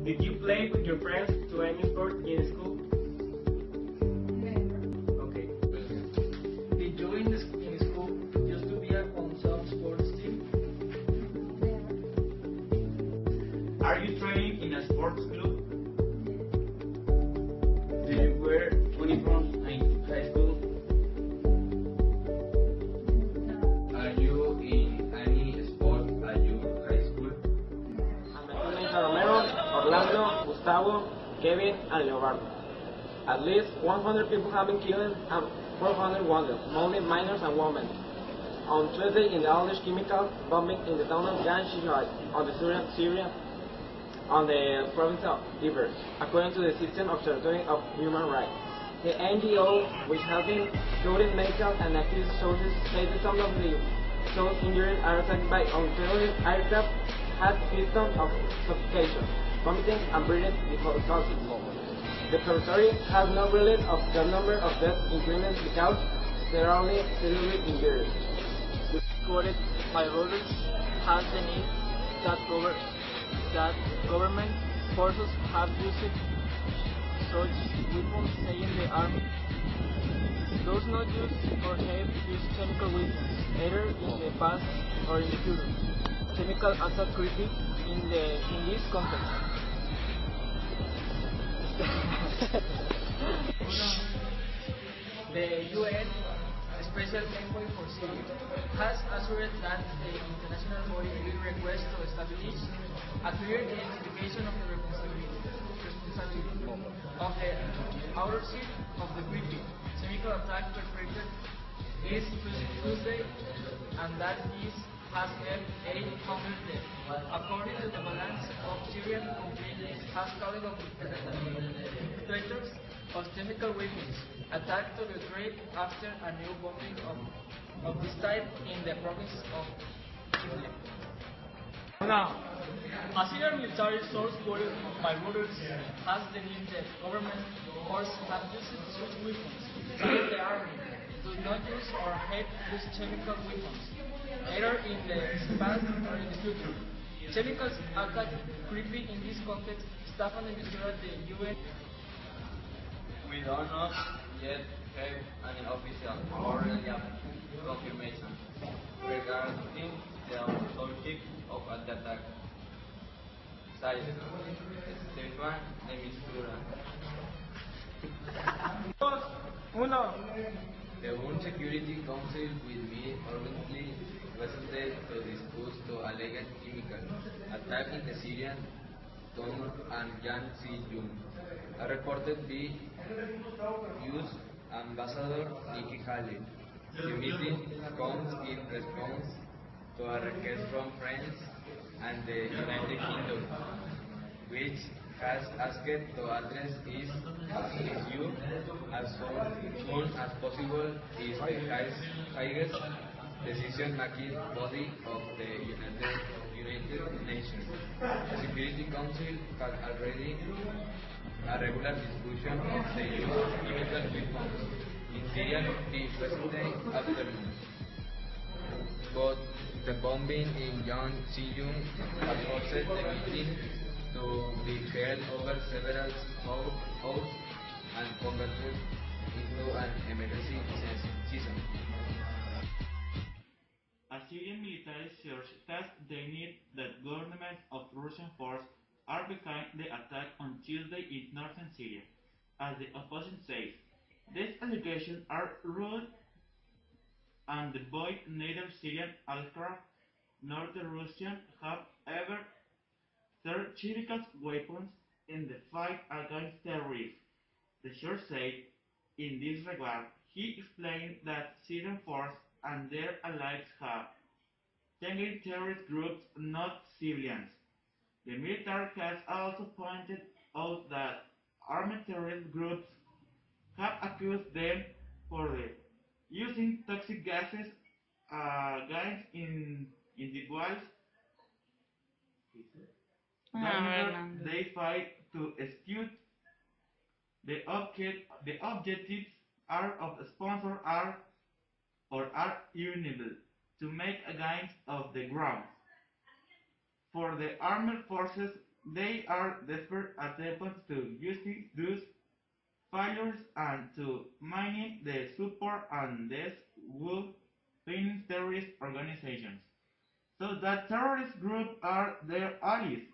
Did you play with your friends to any sport in school? Never. Okay. Did you in school used to be on some sports team? Never. Are you training in a sports club? Yes. Do you wear uniform in high school? No. Are you in any sport at your high school? My teammates are Romero, Orlando, Gustavo, Kevin, and Leobardo. At least 100 people have been killed and 400 wounded, mostly minors and women. On Tuesday, in the Aldish chemical bombing in the town of Gan Shihai, on the Syria, on the province of Iber, according to the Citizen Observatory of Human Rights. The NGO, which has been quoting medical and activist sources, stated some of the souls injured are attacked by unterrorized aircraft had symptoms of suffocation, vomiting, and breathing difficulties. The observatory has no release of the number of deaths in criminals because there are only seriously injured. Quoted by Reuters has the need that government forces have used such weapons, saying the army does not use or have used chemical weapons, either in the past or in the future. Chemical attack creepy in this context. The UN Special Envoy for Syria has assured that the international body will request to establish a clear identification of the responsibility of the authorship of the creepy chemical attack perpetrated this Tuesday, and that this has left 800 dead. According to the balance of Syrian conflict, has called of perpetrators of chemical weapons attacked to the trade after a new bombing of this type in the province of Idlib. Now, a Syrian military source quoted by Reuters has denied that government forces have used such weapons, saying the army does not use or have used chemical weapons, either in the past or in the future. Chemicals attack creepy in this context. Stefan Emisura, the UN. We do not yet have any official or reliable confirmation regarding the authorship of the attack. Size: Stefan Emisura. The UN Security Council will meet urgently Wednesday to discuss the alleged chemical attack in the Syrian town and Yan Si-Jun. A reported by U.S. Ambassador Nikki Haley. The meeting comes in response to a request from France and the United Kingdom, which has asked to address its issue as soon as possible. Is the highest decision-making body of the United Nations. The Security Council has already a regular discussion of the use of chemical weapons in Syria this Wednesday afternoon. But the bombing in Yan Si-Jun has forced the meeting to be held over several hours and converted into an emergency session. A Syrian military source has denied that government of Russian forces are behind the attack on Tuesday in northern Syria, as the opposition says. These allegations are ruled and devoid. Neither Syrian aircraft nor the Russians have ever used chemical weapons in the fight against terrorism, the source said. In this regard, he explained that Syrian forces and their allies have targeted terrorist groups, not civilians. The military has also pointed out that armed terrorist groups have accused them for using toxic gases against individuals whenever they fight to execute. The objectives are of sponsor are or are unable to make against of the ground. For the armed forces, They are desperate attempts to justify those failures and to maintain the support and these would finance terrorist organizations. So that terrorist groups are their allies,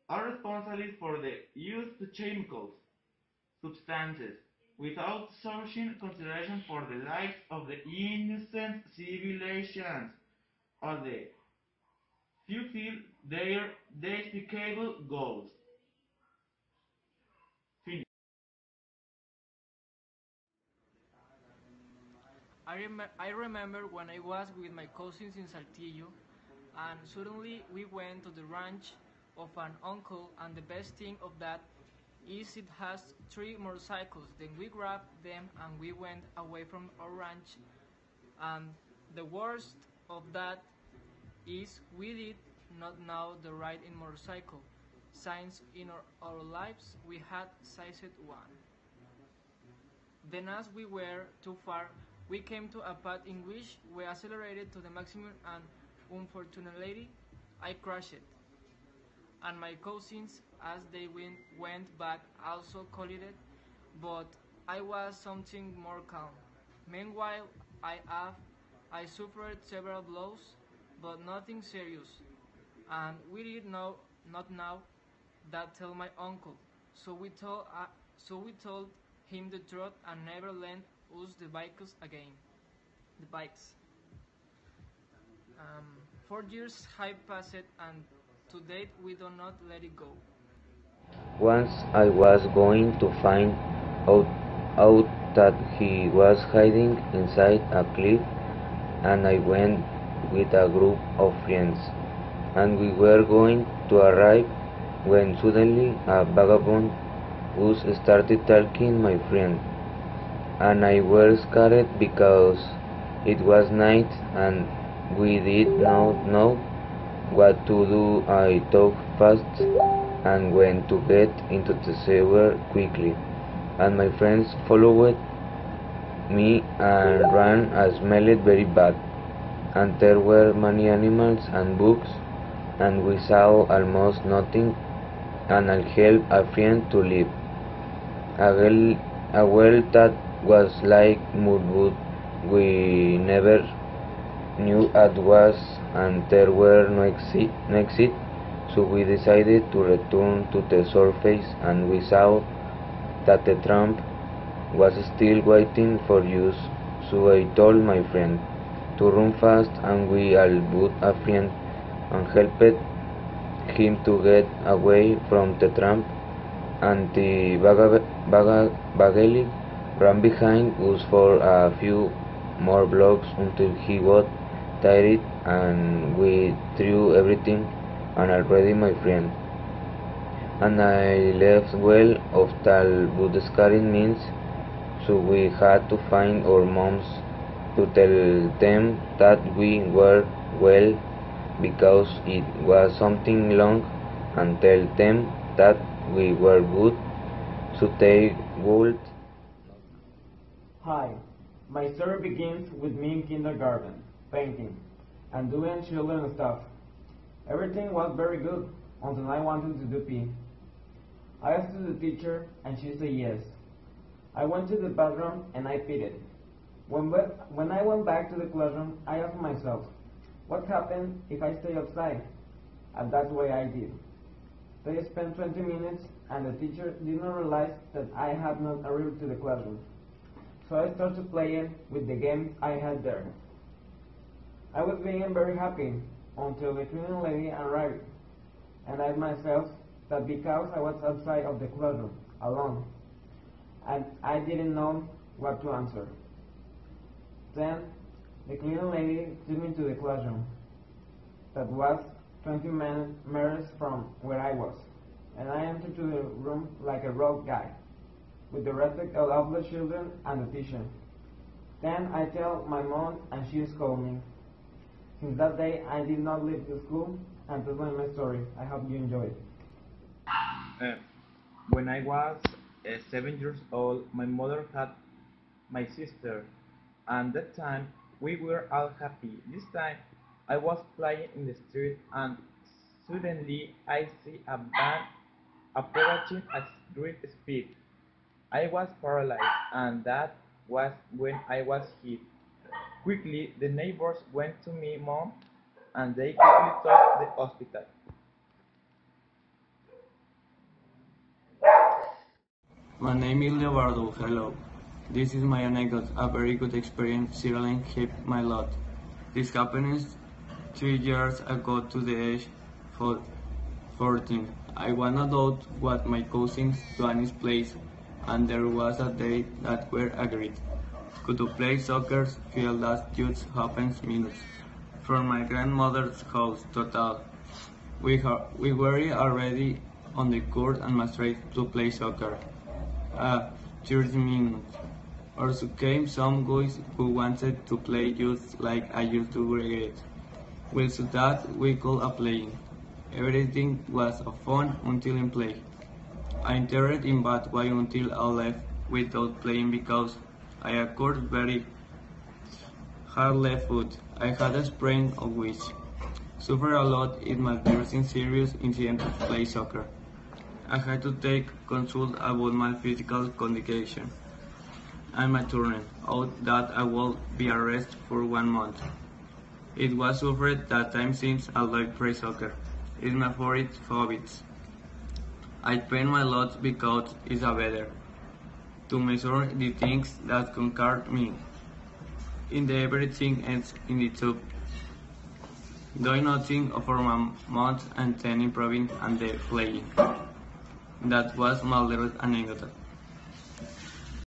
are responsible for the use of chemicals, substances, without social consideration for the lives of the innocent civilians or the fulfill their despicable goals. Finish. I remember when I was with my cousins in Saltillo, and suddenly we went to the ranch of an uncle, and the best thing of that is it has three motorcycles. Then we grabbed them and we went away from our ranch, and the worst of that is we did not know the ride in motorcycle. Since in our lives we had sized one. Then as we were too far, we came to a path in which we accelerated to the maximum and unfortunately I crashed. And my cousins as they went back also collided, but I was something more calm. Meanwhile, I suffered several blows, but nothing serious, and we did not know that tell my uncle. So we told him the truth and never lent us the bikes again. The bikes. 4 years have passed, and to date we do not let it go. Once I was going to find out, out that he was hiding inside a cliff, and I went with a group of friends, and we were going to arrive when suddenly a vagabond was started talking my friend, and I was scared because it was night and we did not know what to do. I talked fast and went to get into the sewer quickly, and my friends followed me and ran and smelled very bad, and there were many animals and bugs, and we saw almost nothing, and I helped a friend to leave. A well that was like mud, but we never knew it was, and there were no exit, so we decided to return to the surface, and we saw that the tramp was still waiting for us, so I told my friend to run fast, and we all but a friend and helped him to get away from the tramp, and the bagel ran behind us for a few more blocks until he got tired, and we threw everything and already my friend and I left well of tal but scaring means, so we had to find our moms to tell them that we were well because it was something long, and tell them that we were good, so they would. Hi, my story begins with me in kindergarten, painting, and doing children stuff. Everything was very good until I wanted to do P. I asked the teacher and she said yes. I went to the bathroom and I peed. When I went back to the classroom, I asked myself, what happened if I stay outside? And that's what I did. They spent 20 minutes and the teacher did not realize that I had not arrived to the classroom. So I started playing with the games I had there. I was being very happy until the cleaning lady arrived, and I myself that because I was outside of the classroom alone, and I didn't know what to answer. Then the cleaning lady took me to the classroom that was 20 meters from where I was, and I entered to the room like a rogue guy, with the respect of the children and the teacher. Then I tell my mom and she scolded me. Since that day I did not leave the school, and that's my story. I hope you enjoy it. Uh, when I was 7 years old, my mother had my sister, and that time we were all happy. This time I was playing in the street, and suddenly I see a van approaching at great speed. I was paralyzed, and that was when I was hit. Quickly, the neighbors went to me, Mom, and they quickly took the hospital. My name is Leobardo. Hello. This is my anecdote. A very good experience. Sailing helped my lot. This happened 3 years ago to the age of 14. I wanna know what my cousins Duanis plays, and there was a day that were agreed. Could to play soccer, feel that just happens minutes. From my grandmother's house, total. We were already on the court and straight to play soccer. 30 minutes. Also came some guys who wanted to play just like I used to regret. Well, so that we could playing. Everything was fun until in play. I entered in bad way until I left without playing because I acquired very hard left foot. I had a sprain of which suffered a lot in my first serious incident to play soccer. I had to take consult about my physical condition. And my turned out that I would be arrested for 1 month. It was suffered that time since I like play soccer. It's my favorite hobbies. I paint my lot because it's a better to measure the things that conquer me. In the everything ends in the tube. Doing nothing for a month and then improving and then playing. That was my little anecdote.